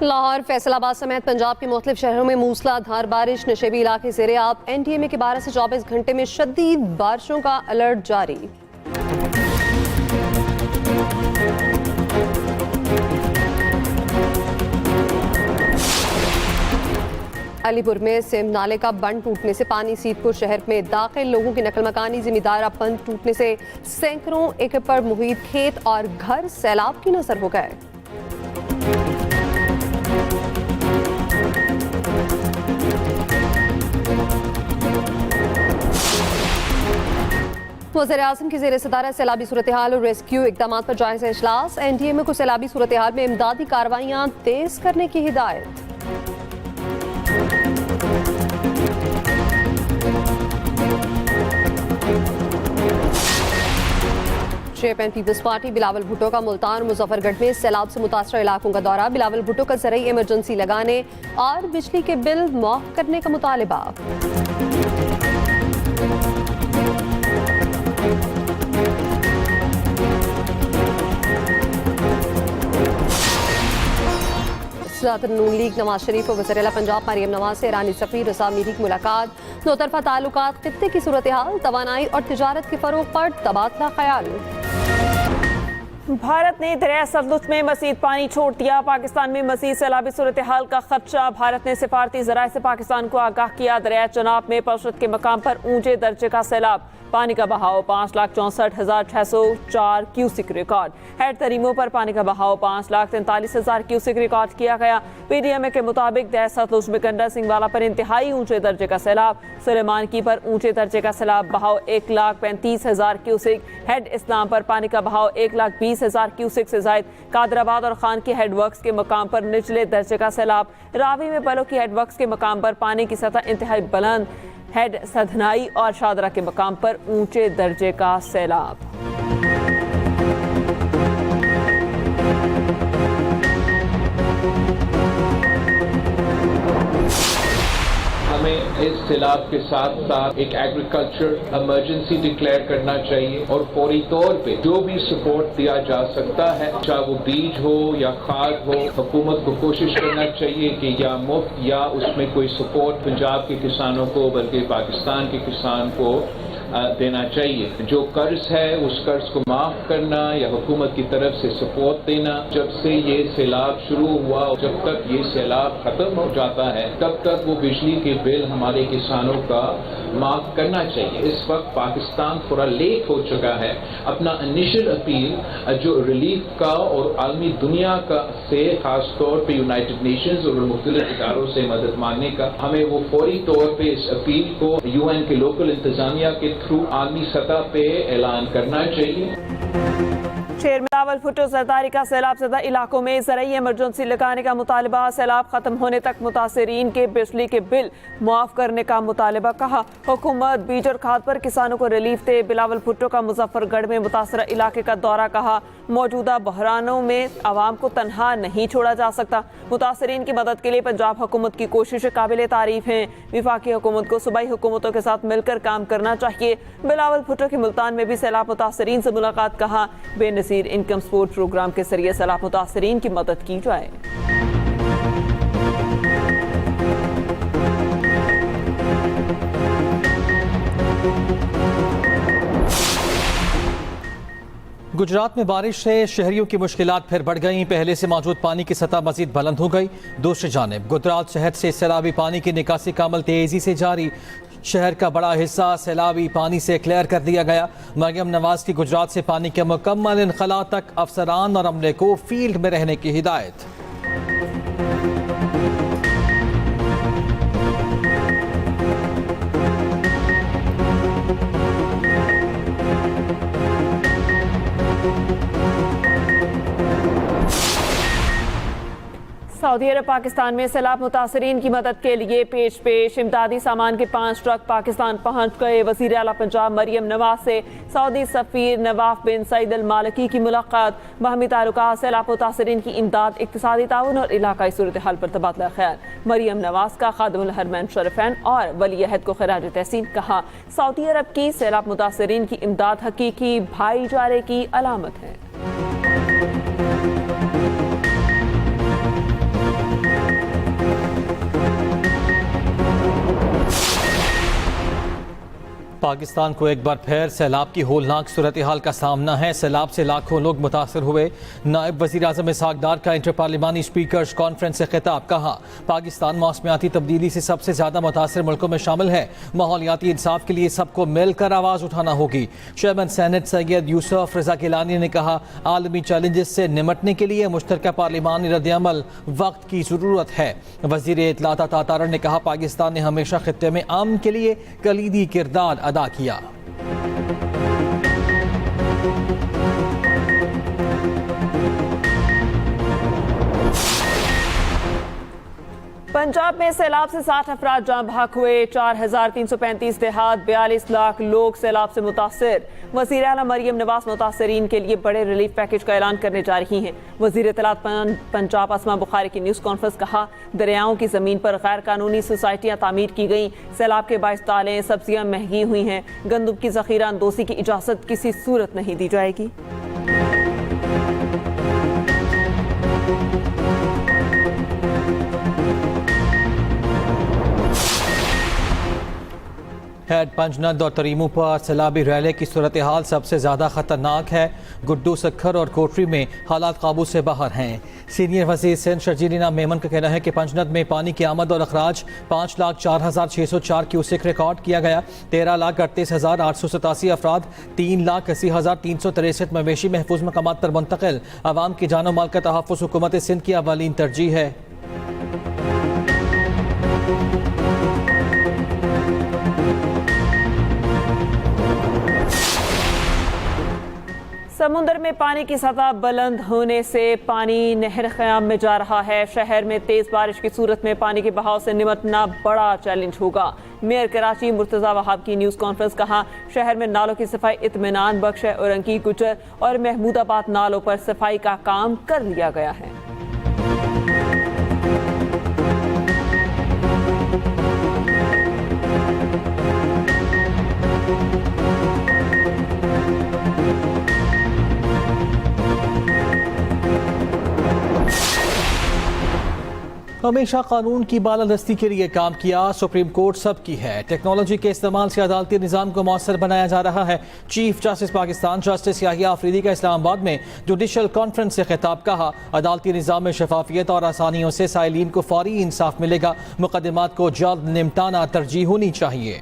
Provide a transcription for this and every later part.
लाहौर, फैसलाबाद समेत पंजाब के मुख्तलिफ शहरों में मूसलाधार बारिश, नशेबी इलाके ज़ेर-ए-आब। NTMA के 12 से 24 घंटे में शदीद बारिशों का अलर्ट जारी। अलीपुर में सिम नाले का बंद टूटने से पानी सीतपुर शहर में दाखिल, लोगों की नकल मकानी जिम्मेदार। बंद टूटने से सैकड़ों एकड़ पर मुहित खेत और घर सैलाब की नजर हो गए। वज़ीर-ए-आज़म की ज़ेर सदारत सैलाबी सूरत हाल और रेस्क्यू इक़दामात पर जायज़ा इजलास। NTMA को सैलाबी सूरत हाल में इमदादी कार्रवाइयाँ तेज करने की हिदायत। Chairman Peoples Party Bilawal Bhutto का मुल्तान मुजफ्फरगढ़ में सैलाब से मुतासरा इलाकों का दौरा। बिलावल भुट्टो का ज़रूरी इमरजेंसी लगाने और बिजली के बिल माफ करने का मुतालिबा। सदर नून लीग नवाज शरीफ और वज़ीर आला पंजाब मरियम नवाज से ईरानी सफ़ीर रसा मीरी की मुलाकात। दो तरफा ताल्लुकात, खित्ते की सूरत हाल, तवानाई और तिजारत के फ़रोग पर तबादला ख्याल। भारत ने दरिया सतलुज में मज़ीद पानी छोड़ दिया। पाकिस्तान में मज़ीद सैलाबी सूरत हाल का खदशा। भारत ने सिफारती ज़राए से पाकिस्तान को आगाह किया। दरिया चनाब में पशत के मकाम पर ऊंचे दर्जे का सैलाब। पानी का बहाव 5,64,604 क्यूसिक रिकॉर्ड। हेड तरीमों पर पानी का बहाव 5,43,000 क्यूसिक रिकॉर्ड किया गया। PDMA के मुताबिक दरिया सतलुज में गंडा सिंह वाला पर इंतहाई ऊंचे दर्जे का सैलाब। सुलेमान की पर ऊंचे दर्जे का सैलाब, बहाव 1,35,000 क्यूसिक। हेड इस्लाम पर पानी का बहाव 1,20,000 क्यूसिक से जायद। कादराबाद और खान की हेडवर्क्स के मकाम पर निचले दर्जे का सैलाब। रावी में पलो की हेडवर्क्स के मकाम पर पानी की सतह इंतहाई बुलंद। हेड सधनाई और शादरा के मकाम पर ऊंचे दर्जे का सैलाब। हमें इस सैलाब के साथ साथ एक एग्रीकल्चर इमरजेंसी डिक्लेयर करना चाहिए और फौरी तौर पे जो भी सपोर्ट दिया जा सकता है, चाहे वो बीज हो या खाद हो, हुकूमत को कोशिश करना चाहिए कि या मुफ्त या उसमें कोई सपोर्ट पंजाब के किसानों को बल्कि पाकिस्तान के किसान को देना चाहिए। जो कर्ज है उस कर्ज को माफ करना या हुकूमत की तरफ से सपोर्ट देना। जब से ये सैलाब शुरू हुआ, जब तक ये सैलाब खत्म हो जाता है तब तक वो बिजली के बिल हमारे किसानों का माफ करना चाहिए। इस वक्त पाकिस्तान थोड़ा लेट हो चुका है। अपना इनिशियल अपील जो रिलीफ का और आलमी दुनिया का से खास तौर पे यूनाइटेड नेशंस और मुख्तलिफ इदारों से मदद मांगने का, हमें वो फौरी तौर पे इस अपील को UN के लोकल इंतजामिया के थ्रू आलमी सतह पे ऐलान करना चाहिए। चेयरमैन बिलावल भुट्टो जरदारी का सैलाब ज़दा इलाकों में ज़रूरी इमरजेंसी लगाने का मुतालिबा। सैलाब खत्म होने तक मुतासरीन के बिजली के बिल मुआफ करने का मुतालिबा। कहा हुकूमत बीज और खाद पर किसानों को रिलीफ दे। बिलावल भुट्टो का मुजफ्फरगढ़ में मुतासरा इलाके का दौरा। कहा मौजूदा बहरानों में आवाम को तनहा नहीं छोड़ा जा सकता। मुतासरीन की मदद के लिए पंजाब हुकूमत की कोशिशें काबिल तारीफ हैं। विफाकी हुकूमत को सूबाई हुकूमतों के साथ मिलकर काम करना चाहिए। बिलावल भुट्टो की मुल्तान में भी सैलाब मुतासरीन से मुलाकात। कहा बेनज़ीर इनकम सपोर्ट प्रोग्राम के जरिए सैलाब मुतासरीन की मदद की जाए। गुजरात में बारिश से शहरियों की मुश्किलात फिर बढ़ गईं। पहले से मौजूद पानी की सतह मजीद बुलंद हो गई। दूसरी जानिब गुजरात शहर से सैलाबी पानी की निकासी का अमल तेजी से जारी। शहर का बड़ा हिस्सा सैलाबी पानी से क्लियर कर दिया गया। मरियम नवाज की गुजरात से पानी के मुकम्मल इनखला तक अफसरान और अमले को फील्ड में रहने की हिदायत। सऊदी अरब पाकिस्तान में सैलाब मुतासरीन की मदद के लिए पेश इमदादी सामान के 5 ट्रक पाकिस्तान पहुंच गए। वज़ीर आला पंजाब मरियम नवाज से सऊदी सफ़ीर नवाफ बिन सईद अल मालिकी की मुलाकात। बाहमी ताल्लुकात, सैलाब मुतासरीन की इमदाद, इक़्तिसादी ताउन और इलाकाई सूरत हाल पर तबादला ख्याल। मरियम नवाज का खादिमुल हरमैन शरफैन और वली अहद को खिराज तहसीन। कहा सऊदी अरब की सैलाब मुतासरीन की इमदाद हकीकी भाईचारे की अलामत है। पाकिस्तान को एक बार फिर सैलाब की होलनाक सूरत हाल का सामना है। सैलाब से लाखों लोग मुतासर हुए। नायब वज़ीर आज़म इसहाक डार का इंटर पार्लिमानी स्पीकर्स कॉन्फ्रेंस से खिताब। कहा पाकिस्तान मौसमियाती तब्दीली से सबसे ज़्यादा मुतासर मुल्कों में शामिल है। माहौलियाती इंसाफ के लिए सबको मिलकर आवाज़ उठाना होगी। चेयरमैन सेनेट सैयद यूसुफ रज़ा गिलानी ने कहा आलमी चैलेंजेस से निमटने के लिए मुश्तरका पार्लिमानी रद्द-ए-अमल वक्त की ज़रूरत है। वज़ीर इत्तलात तातारन ने कहा पाकिस्तान ने हमेशा खित्ते में अमन के लिए कलीदी किरदार अदा किया। पंजाब में सैलाब से 60 अफराद जान बहक हुए। 4,335 देहात, 42 लाख लोग सैलाब से मुतासर। वज़ीर आला मरियम नवाज मुतासरीन के लिए बड़े रिलीफ पैकेज का ऐलान करने जा रही हैं। वज़ीर इत्तलात पंजाब असमा बुखारी की न्यूज़ कॉन्फ्रेंस। कहा दरियाओं की ज़मीन पर गैर कानूनी सोसाइटियाँ तामीर की गई। सैलाब के बाइस दालें सब्जियाँ महंगी हुई हैं। गंदम की ज़ख़ीरा अंदोज़ी की इजाज़त किसी सूरत नहीं दी जाएगी। हेड पंजनद और तरीमू पर सैलाबी रैली की सूरत हाल सबसे ज़्यादा ख़तरनाक है। गुड्डू, सखर और कोटरी में हालात काबू से बाहर हैं। सीनियर वज़ीर सिंध शर्जीलीना मेमन का कहना है कि पंजनद में पानी की आमद और अखराज 5,04,604 क्यूसेक रिकॉर्ड किया गया। 13,38,887 अफराद, 3,80,363 मवेशी महफूज मकामात पर मुंतकिल। आवाम की जानो माल का तहफ़्फ़ुज़ हुकूमत सिंध की अवलीन तरजीह है। समुद्र में पानी की सतह बुलंद होने से पानी नहर ख़याम में जा रहा है। शहर में तेज़ बारिश की सूरत में पानी के बहाव से निमटना बड़ा चैलेंज होगा। मेयर कराची मुर्तज़ा वहाब की न्यूज़ कॉन्फ्रेंस। कहा शहर में नालों की सफाई इत्मीनान बख्श है और अंकी गुजर और महमूदाबाद नालों पर सफाई का काम कर लिया गया है। हमेशा कानून की बालादस्ती के लिए काम किया। सुप्रीम कोर्ट सबकी है। टेक्नोलॉजी के इस्तेमाल से अदालती निज़ाम को मौसर बनाया जा रहा है। Chief justice Pakistan justice Yahya Afridi का इस्लामाबाद में जुडिशल कॉन्फ्रेंस से खिताब। कहा अदालती निज़ाम में शफाफियत और आसानियों से साइलिन को फौरी इंसाफ मिलेगा। मुकदमात को जल्द निमटाना तरजीह होनी चाहिए।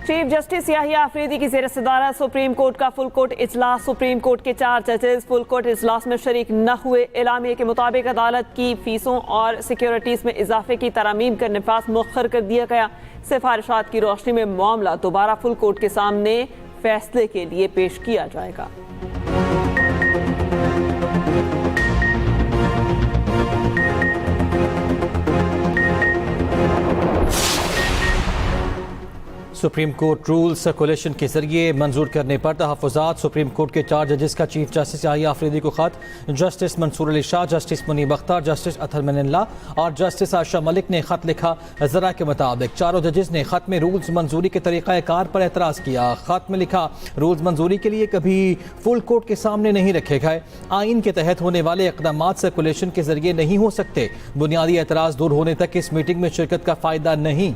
चीफ जस्टिस याहिया अफरीदी की ज़ेर सदारत सुप्रीम कोर्ट का फुल कोर्ट इजलास। सुप्रीम कोर्ट के 4 जजेस फुल कोर्ट इजलास में शरीक न हुए। एलामिया के मुताबिक अदालत की फीसों और सिक्योरिटीज़ में इजाफे की तरमीम का नफाज मुअख्खर कर दिया गया। सिफारिशात की रोशनी में मामला दोबारा फुल कोर्ट के सामने फैसले के लिए पेश किया जाएगा। सुप्रीम कोर्ट रूल सर्कुलेशन के जरिए मंजूर करने पर तहफ़्फ़ुज़ात। सुप्रीम कोर्ट के 4 जजेस का चीफ जस्टिस याहिया अफरीदी को खत। Justice Mansoor Ali Shah, justice Munib Akhtar, justice Athar Minallah और जस्टिस आशा मलिक ने खत लिखा। ज़रा के मुताबिक चारों जजेस ने खत में रूल्स मंजूरी के तरीक़ाकार पर एतराज़ किया। खत में लिखा रूल्स मंजूरी के लिए कभी फुल कोर्ट के सामने नहीं रखे गए। आइन के तहत होने वाले इक़दाम सर्कुलेशन के जरिए नहीं हो सकते। बुनियादी एतराज़ दूर होने तक इस मीटिंग में शिरकत का फ़ायदा नहीं।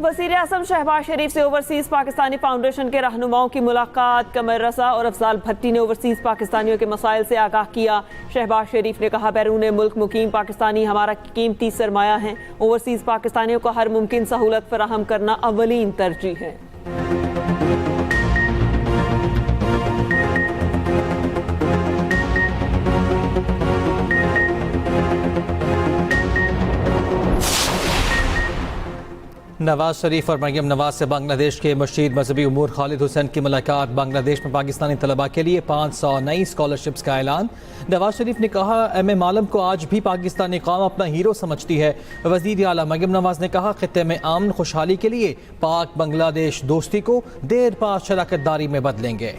वज़ीर आज़म शहबाज शरीफ से ओवरसीज़ पाकिस्तानी फाउंडेशन के रहनुमाओं की मुलाकात। कमर रसा और अफजाल भट्टी ने ओवरसीज़ पाकिस्तानियों के मसाइल से आगाह किया। शहबाज शरीफ ने कहा बैरून मुल्क मुकीम पाकिस्तानी हमारा कीमती सरमाया है। ओवरसीज़ पाकिस्तानियों को हर मुमकिन सहूलत फराहम करना अव्वलीन तरजीह है। नवाज शरीफ और मरियम नवाज से बांग्लादेश के मशीर मजहबी उमूर खालिद हुसैन की मुलाकात। बांग्लादेश में पाकिस्तानी तलबा के लिए 500 नई स्कॉलरशिप्स का ऐलान। नवाज शरीफ ने कहा एम आलम को आज भी पाकिस्तानी कौम अपना हीरो समझती है। वज़ीर आला मरियम नवाज ने कहा खित्ते में अमन खुशहाली के लिए पाक बांग्लादेश दोस्ती को देर पार शराकतदारी में बदलेंगे।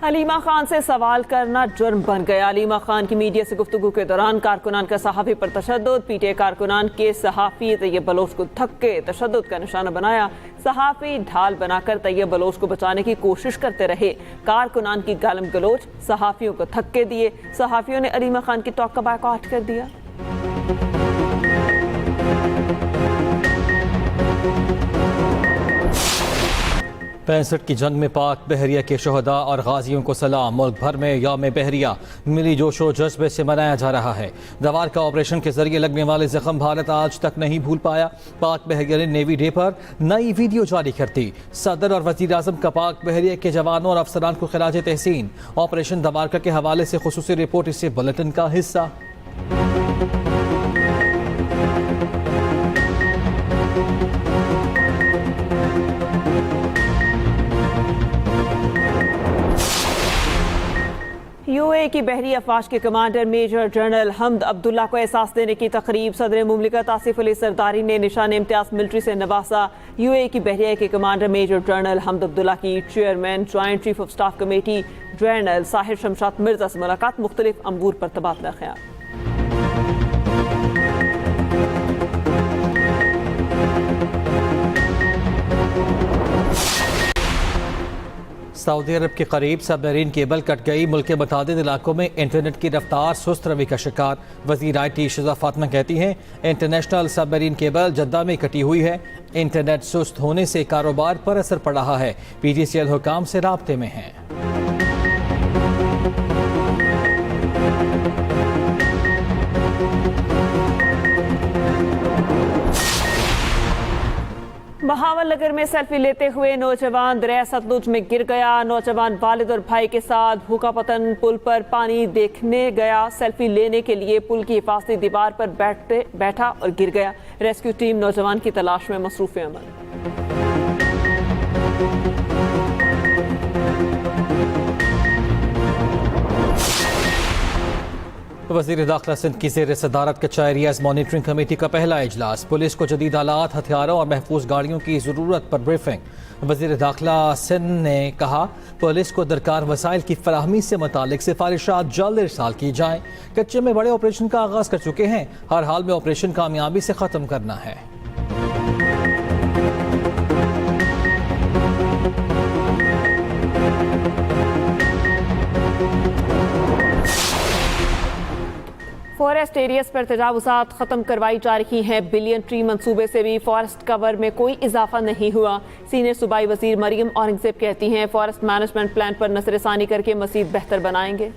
अलीमा खान से सवाल करना जुर्म बन गया। अलीमा खान की मीडिया से गुफ्तगू के दौरान कारकुनान का सहाफ़ी पर तशद्दुद। पीटीआई कारकुनान के सहाफ़ी तैयब बलोच को धक्के तशद्दुद का निशाना बनाया। सहाफ़ी ढाल बनाकर तैयब बलोच को बचाने की कोशिश करते रहे। कारकुनान की गालम गलोच, सहाफ़ियों को धक्के दिए। सहाफ़ियों ने अलीमा खान की टॉक का बायकॉट कर दिया। 65 की जंग में पाक बहरिया के शहदा और गाजियों को सलाम। मुल्क भर में यौम बहरिया मिली जोशो जज्बे से मनाया जा रहा है। दवार का ऑपरेशन के जरिए लगने वाले जख्म भारत आज तक नहीं भूल पाया। पाक बहरिया ने नेवी डे पर नई वीडियो जारी कर दी। सदर और वजीर आजम का पाक बहरिया के जवानों और अफसरान को खिराज तहसीन। ऑपरेशन दवारका के हवाले से खुसूसी रिपोर्ट इसे बुलेटिन का हिस्सा। यूएई की बहरी अफवाज के कमांडर मेजर जनरल हमद अब्दुल्ला को एहसास देने की तकरीब सदर मुमलिकत आसिफ अली सरदारी ने निशान इम्तियाज मिलिट्री से नवासा। यूएई की बहरिया के कमांडर मेजर जनरल हमद अब्दुल्ला की chairman joint chief of staff committee general Sahir Shamshad Mirza से मुलाकात। मुख्तलिफ अमूर पर तबादला ख्याल। सऊदी अरब के करीब सबमरीन केबल कट गई। मुल्क के मुतादिद इलाकों में इंटरनेट की रफ्तार सुस्त रवि का शिकार। वज़ीर IT शिजा फातिमा कहती हैं इंटरनेशनल सबमरीन केबल जद्दा में कटी हुई है। इंटरनेट सुस्त होने से कारोबार पर असर पड़ रहा है। PTCL हुकाम से राब्ते में हैं। बहावल नगर में सेल्फी लेते हुए नौजवान दरिया सतलुज में गिर गया। नौजवान वालिद और भाई के साथ भूखा पतन पुल पर पानी देखने गया। सेल्फी लेने के लिए पुल की हिफाजती दीवार पर बैठा और गिर गया। रेस्क्यू टीम नौजवान की तलाश में मसरूफ अमल। वज़ीर दाखिला सिंध की ज़ेर सदारत कच्चा एरियाज मॉनिटरिंग कमेटी का पहला इजलास। पुलिस को जदीद आलात, हथियारों और महफूज गाड़ियों की ज़रूरत पर ब्रीफिंग। वज़ीर दाखिला सिंध ने कहा पुलिस को दरकार वसाइल की फराहमी से मुतालिक सिफारिशात जल्द इरसाल की जाएँ। कच्चे में बड़े ऑपरेशन का आगाज़ कर चुके हैं। हर हाल में ऑपरेशन कामयाबी से ख़त्म करना है। फॉरेस्ट एरियाज पर तजावुज़ात ख़त्म करवाई जा रही हैं। बिलियन ट्री मंसूबे से भी फॉरेस्ट कवर में कोई इजाफा नहीं हुआ। सीनियर सूबाई वजीर मरियम औरंगजेब कहती हैं फॉरेस्ट मैनेजमेंट प्लान पर नज़रसानी करके मज़ीद बेहतर बनाएंगे।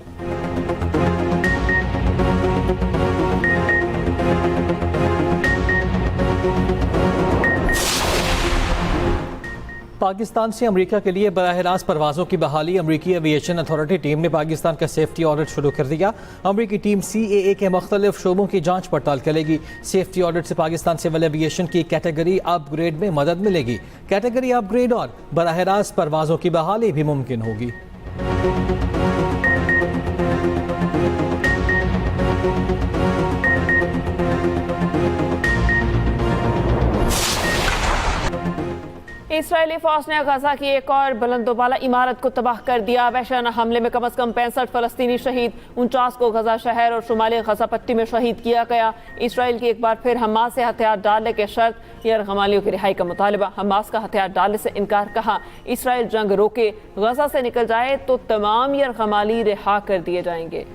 पाकिस्तान से अमेरिका के लिए बराह रास्त परवाज़ों की बहाली। अमेरिकी एविएशन अथॉरिटी टीम ने पाकिस्तान का सेफ्टी ऑडिट शुरू कर दिया। अमेरिकी टीम CAA के मुख्तलिफ शोबों की जांच पड़ताल करेगी। सेफ्टी ऑडिट से पाकिस्तान सिविल एविएशन की कैटेगरी अपग्रेड में मदद मिलेगी। कैटेगरी अपग्रेड और बराह रास्त परवाज़ों की बहाली भी मुमकिन होगी। इसराइली फौज ने गजा की एक और बुलंदोबाला इमारत को तबाह कर दिया। वहशाना हमले में कम अज कम 65 फलस्तीनी शहीद, 49 को गजा शहर और शुमाली गजा पट्टी में शहीद किया गया। इसराइल की एक बार फिर हमास से हथियार डालने के शर्त यरगमालियों की रिहाई का मुतालबा। हमास का हथियार डालने से इनकार, कहा इसराइल जंग रोके, गजा से निकल जाए तो तमाम यरगमाली रिहा कर दिए जाएंगे।